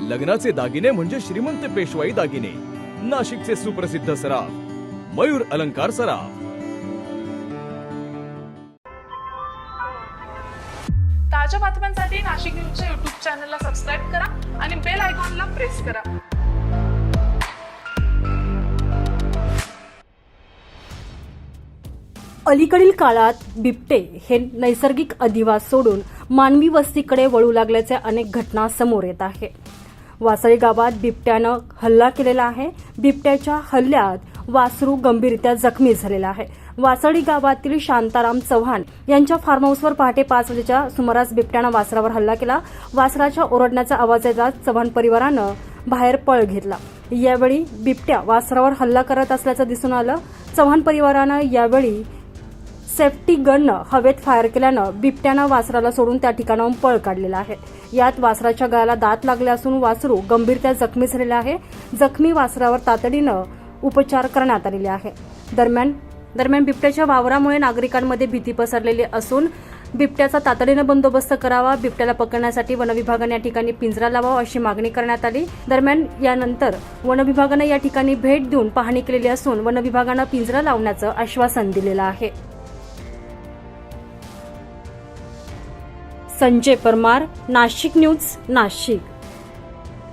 लग्नाचे दागिने म्हणजे श्रीमंत पेशवाई दागिने. नाशिकचे सुप्रसिद्ध सराफ मयूर अलंकार सराफ. ताज्या बातम्यांसाठी नाशिक न्यूजच्या YouTube चॅनलला सबस्क्राईब करा आणि बेल आयकॉनला प्रेस करा. अलीकडील काळात बिबटे हे नैसर्गिक अधिवास सोडून मानवी वस्तीकडे वळू लागल्याचे अनेक घटना समोर येत आहे. वासळी गावात बिबट्यानं हल्ला केलेला आहे. बिबट्याच्या हल्ल्यात वासरू गंभीररित्या जखमी झालेला आहे. वासळी गावातील शांताराम चव्हाण यांच्या फार्म हाऊसवर पहाटे 5 वाजेच्या सुमारास बिबट्यानं वासरावर हल्ला केला. वासराच्या ओरडण्याचा आवाज येताच चव्हाण परिवारानं बाहेर पळ घेतला. यावेळी बिबट्या वासरावर हल्ला करत असल्याचं दिसून आलं. चव्हाण परिवारानं यावेळी सेफ्टी गननं हवेत फायर केल्यानं बिबट्यानं वासराला सोडून त्या ठिकाणाहून पळ काढलेला आहे. यात वासराच्या गळ्याला दात लागले असून वासरू गंभीररित्या जखमी झालेले आहे. जखमी वासरावर तातडीनं उपचार करण्यात आलेले आहे. दरम्यान बिबट्याच्या वावरामुळे नागरिकांमध्ये भीती पसरलेली असून बिबट्याचा तातडीनं बंदोबस्त करावा. बिबट्याला पकडण्यासाठी वनविभागाने या ठिकाणी पिंजरा लावावा अशी मागणी करण्यात आली. दरम्यान यानंतर वनविभागानं या ठिकाणी भेट देऊन पाहणी केलेली असून वनविभागानं पिंजरा लावण्याचं आश्वासन दिलेलं आहे. संजय परमार, नाशिक न्यूज, नाशिक.